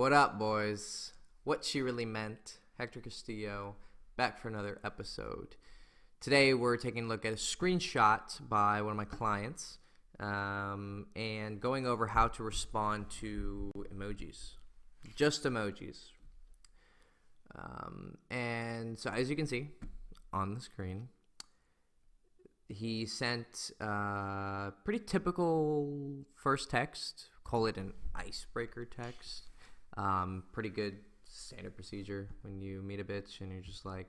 What up, boys? What she really meant. Hector Castillo, back for another episode. Today we're taking a look at a screenshot by one of my clients and going over how to respond to emojis. Just emojis. And so as you can see on the screen, he sent pretty typical first text. Call it an icebreaker text. Pretty good standard procedure when you meet a bitch and you're just like,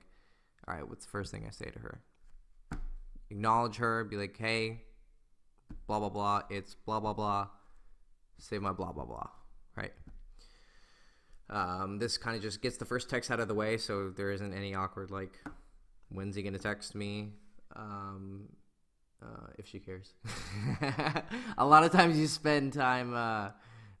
all right, what's the first thing I say to her? Acknowledge her, be like, hey, blah, blah, blah, it's blah, blah, blah, say my blah, blah, blah, right? This kind of just gets the first text out of the way so there isn't any awkward, like, when's he going to text me? If she cares. A lot of times you spend time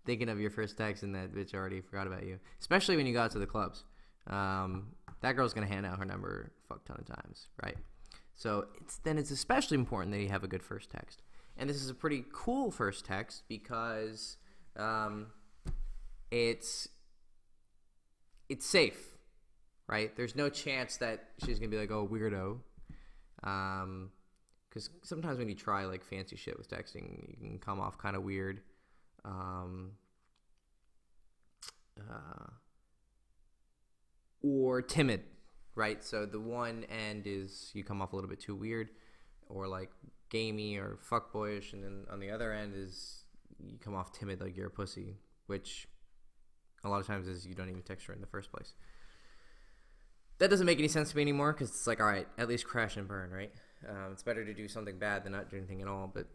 thinking of your first text and that bitch already forgot about you, especially when you go out to the clubs. That girl's gonna hand out her number a fuck ton of times, right? So it's especially important that you have a good first text. And this is a pretty cool first text because it's safe, right? There's no chance that she's gonna be like, oh, weirdo. Because sometimes when you try like fancy shit with texting, you can come off kind of weird. Or timid, right? So the one end is you come off a little bit too weird or like gamey or fuckboyish, and then on the other end is you come off timid like you're a pussy, which a lot of times is you don't even text her in the first place. That doesn't make any sense to me anymore because it's like, all right, at least crash and burn, right? It's better to do something bad than not do anything at all, but,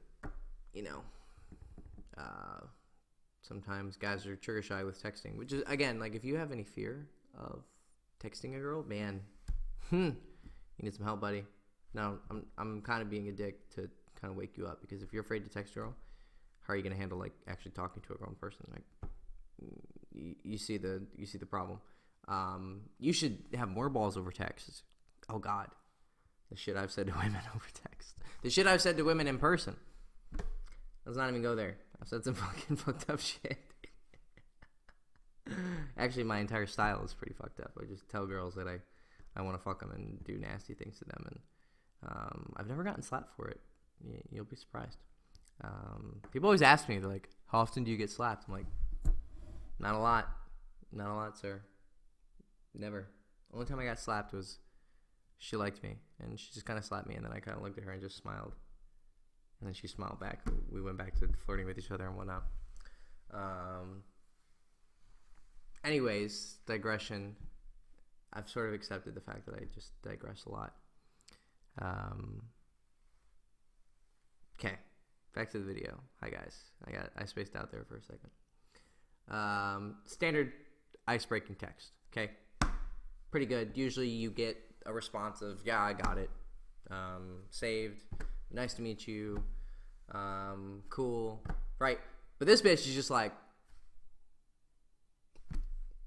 you know, sometimes guys are trigger shy with texting, which is, again, like if you have any fear of texting a girl, man, you need some help, buddy. No, I'm kind of being a dick to kind of wake you up because if you're afraid to text a girl, how are you going to handle like actually talking to a grown person? Like, you see the problem. You should have more balls over text. Oh God, the shit I've said to women over text. The shit I've said to women in person. Let's not even go there. I've said some fucking fucked up shit. Actually, my entire style is pretty fucked up. I just tell girls that I want to fuck them and do nasty things to them, and I've never gotten slapped for it. You'll be surprised. People always ask me, they're like, how often do you get slapped? I'm like, not a lot, sir. Never. Only time I got slapped was she liked me, and she just kind of slapped me, and then I kind of looked at her and just smiled, and then she smiled back. We went back to flirting with each other and whatnot. Anyways, digression. I've sort of accepted the fact that I just digress a lot. Okay, back to the video. Hi guys, I spaced out there for a second. Standard ice-breaking text. Okay, pretty good. Usually you get a response of, yeah, I got it. Saved. Nice to meet you. Cool. Right. But this bitch is just like,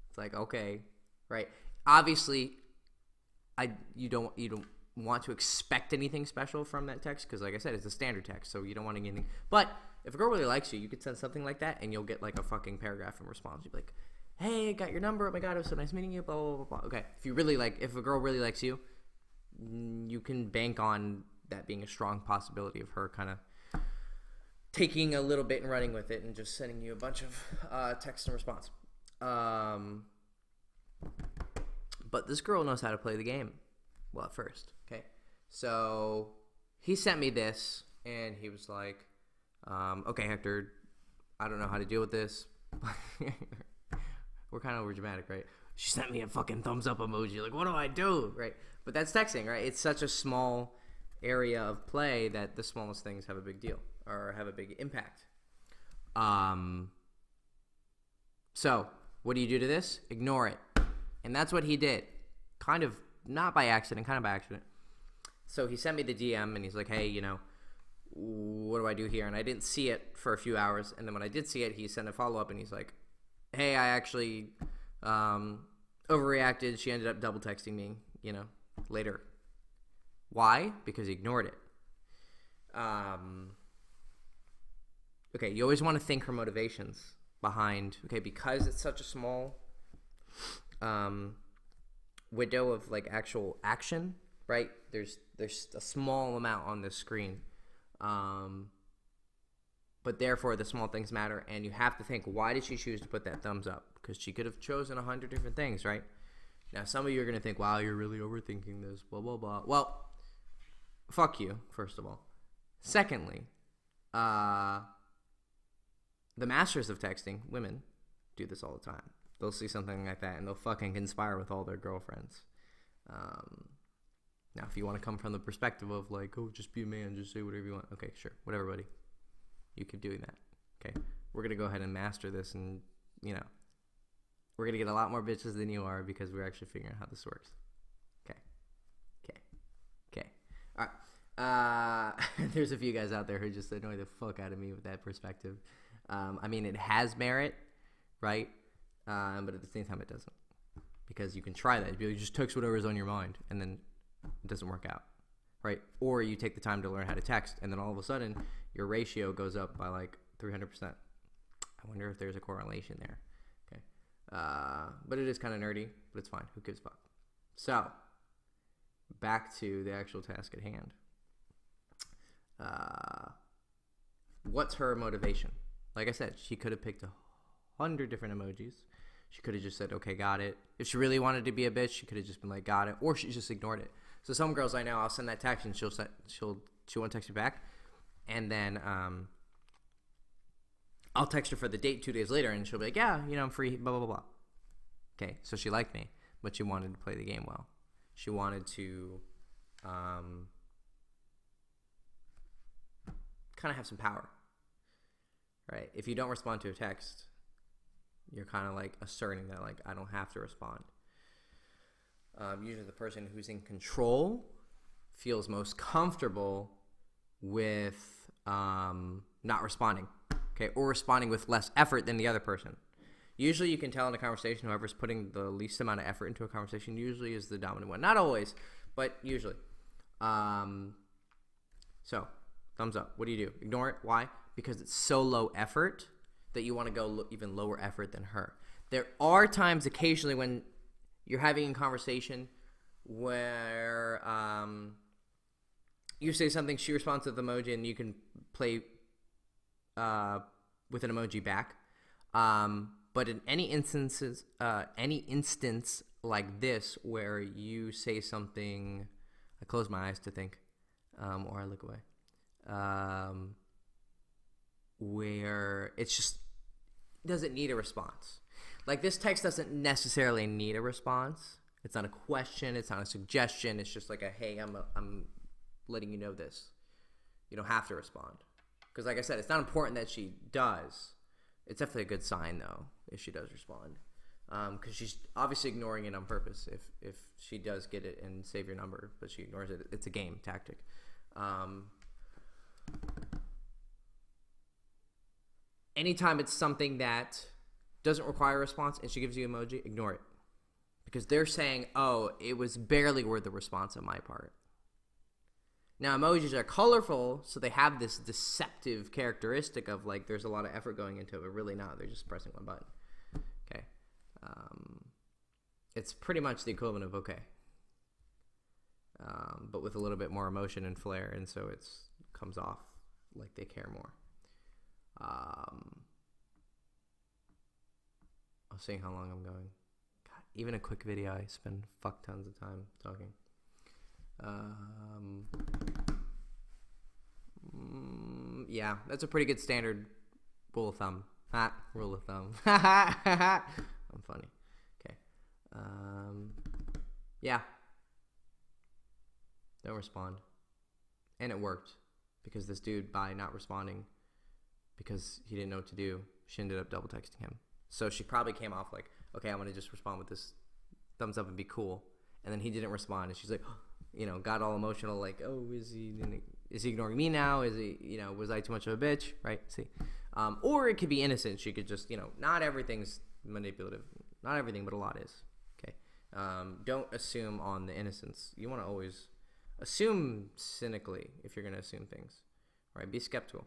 it's like, okay. Right. Obviously, you don't want to expect anything special from that text because, like I said, it's a standard text, so you don't want to get anything. But if a girl really likes you, you could send something like that, and you'll get like a fucking paragraph in response. You'll be like, hey, I got your number. Oh my God, it was so nice meeting you. Blah, blah, blah, blah. Okay. If a girl really likes you, you can bank on that being a strong possibility of her kind of taking a little bit and running with it and just sending you a bunch of text and response. But this girl knows how to play the game. Well, at first. Okay. So he sent me this and he was like, okay, Hector, I don't know how to deal with this. We're kind of over dramatic, right? She sent me a fucking thumbs up emoji. Like, what do I do? Right? But that's texting, right? It's such a small area of play that the smallest things have a big deal or have a big impact. So what do you do to this? Ignore it. And that's what he did. Kind of not by accident, kind of by accident. So he sent me the DM and he's like, hey, you know, what do I do here? And I didn't see it for a few hours. And then when I did see it, he sent a follow-up and he's like, hey, I actually overreacted. She ended up double texting me, you know, later. Why? Because he ignored it. Okay, you always want to think her motivations. behind, okay, because it's such a small window of like actual action, right? There's a small amount on the screen, but therefore the small things matter, and you have to think, why did she choose to put that thumbs up? Because she could have chosen 100 different things, right? Now some of you are gonna think, wow, you're really overthinking this, blah blah blah. Well, fuck you, first of all. Secondly, the masters of texting, women, do this all the time. They'll see something like that and they'll fucking conspire with all their girlfriends. Now, if you want to come from the perspective of like, oh, just be a man, just say whatever you want. Okay, sure, whatever, buddy. You keep doing that. Okay, we're gonna go ahead and master this, and we're gonna get a lot more bitches than you are because we're actually figuring out how this works. Okay. All right. There's a few guys out there who just annoy the fuck out of me with that perspective. I mean, it has merit, right? But at the same time, it doesn't, because you can try that. You just text whatever's on your mind, and then it doesn't work out, right? Or you take the time to learn how to text, and then all of a sudden, your ratio goes up by like 300%. I wonder if there's a correlation there. Okay, but it is kind of nerdy, but it's fine. Who gives a fuck? So, back to the actual task at hand. What's her motivation? Like I said, she could have picked 100 different emojis. She could have just said, okay, got it. If she really wanted to be a bitch, she could have just been like, got it. Or she just ignored it. So some girls I know, I'll send that text and she won't text me back. And then I'll text her for the date 2 days later, and she'll be like, yeah, I'm free, blah, blah, blah, blah. Okay, so she liked me, but she wanted to play the game well. She wanted to kind of have some power, right? If you don't respond to a text, you're kind of like asserting that, like, I don't have to respond. Usually the person who's in control feels most comfortable with not responding, okay, or responding with less effort than the other person. Usually you can tell in a conversation whoever's putting the least amount of effort into a conversation usually is the dominant one. Not always, but usually. So, thumbs up. What do you do? Ignore it. Why? Because it's so low effort that you want to go even lower effort than her. There are times occasionally when you're having a conversation where you say something, she responds with an emoji, and you can play with an emoji back. But in any instance like this where you say something, I close my eyes to think, or I look away, where it's just doesn't need a response. Like, this text doesn't necessarily need a response. It's not a question. It's not a suggestion. It's just like a, hey, I'm letting you know this. You don't have to respond. Because like I said, it's not important that she does. It's definitely a good sign, though, if she does respond. Because she's obviously ignoring it on purpose. If she does get it and save your number, but she ignores it, it's a game tactic. Anytime it's something that doesn't require a response and she gives you an emoji, ignore it. Because they're saying, oh, it was barely worth the response on my part. Now, emojis are colorful, so they have this deceptive characteristic of, like, there's a lot of effort going into it, but really not. They're just pressing one button. Okay. It's pretty much the equivalent of okay. But with a little bit more emotion and flair, and so it comes off like they care more. I'll see how long I'm going. God, even a quick video, I spend fuck tons of time talking. Yeah, that's a pretty good standard rule of thumb. Rule of thumb. I'm funny. Okay. Yeah. Don't respond. And it worked. Because this dude, by not responding, because he didn't know what to do, she ended up double texting him. So she probably came off like, okay, I'm going to just respond with this thumbs up and be cool. And then he didn't respond. And she's like, got all emotional, like, oh, is he ignoring me now? Is he, was I too much of a bitch? Right? See? Or it could be innocent. She could just, not everything's manipulative. Not everything, but a lot is. Okay? Don't assume on the innocence. You want to always assume cynically if you're going to assume things. Right? Be skeptical.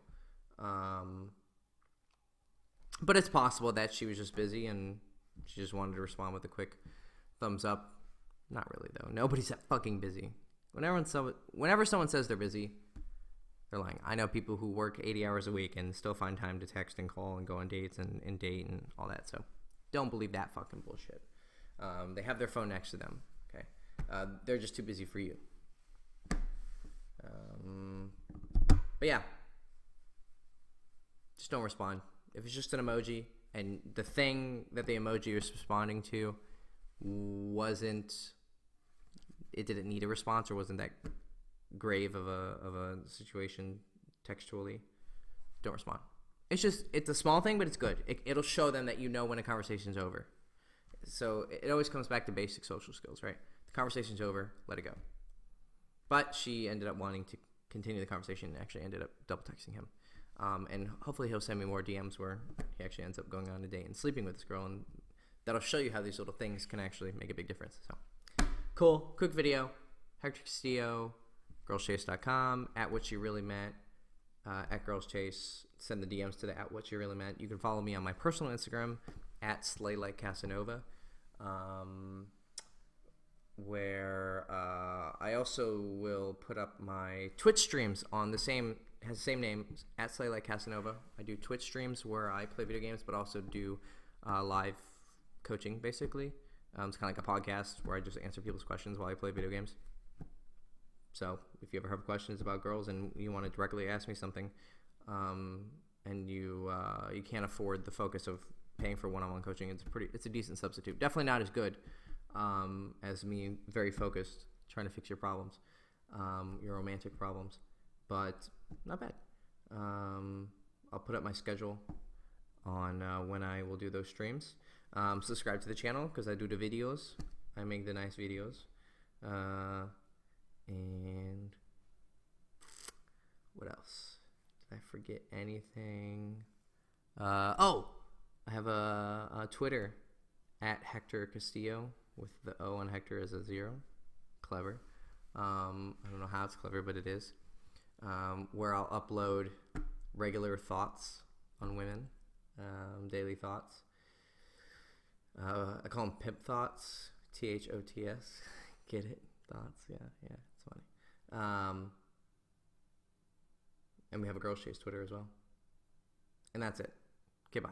But it's possible that she was just busy and she just wanted to respond with a quick thumbs up. Not really, though. Nobody's that fucking busy. Whenever someone says they're busy, they're lying. I know people who work 80 hours a week and still find time to text and call and go on dates and date and all that. So don't believe that fucking bullshit. They have their phone next to them. Okay, they're just too busy for you. But yeah, just don't respond. If it's just an emoji and the thing that the emoji is responding to didn't need a response or wasn't that grave of a situation textually, don't respond. It's a small thing, but it's good. It'll show them that you know when a conversation's over. So it always comes back to basic social skills, right? The conversation's over, let it go. But she ended up wanting to continue the conversation and actually ended up double texting him. And hopefully he'll send me more DMs where he actually ends up going on a date and sleeping with this girl, and that'll show you how these little things can actually make a big difference. So cool, quick video. Hector Castillo, girlschase.com, at what you really meant, at girlschase. Send the DMs to the at what you really meant. You can follow me on my personal Instagram at SlayLikeCasanova, where I also will put up my Twitch streams on has the same name, at SlayLikeCasanova. I do Twitch streams where I play video games, but also do live coaching, basically. It's kind of like a podcast where I just answer people's questions while I play video games. So if you ever have questions about girls and you want to directly ask me something, and you can't afford the focus of paying for one-on-one coaching, it's a decent substitute. Definitely not as good as me, very focused, trying to fix your problems, your romantic problems, but not bad. I'll put up my schedule on when I will do those streams. Subscribe to the channel because I do the videos. I make the nice videos. And what else? Did I forget anything? I have a Twitter at Hector Castillo with the O on Hector as a 0. Clever. I don't know how it's clever, but it is. Where I'll upload regular thoughts on women, daily thoughts. I call them pimp thoughts, THOTS. Get it? Thoughts, yeah, it's funny. And we have a Girls Chase Twitter as well. And that's it. Okay, bye.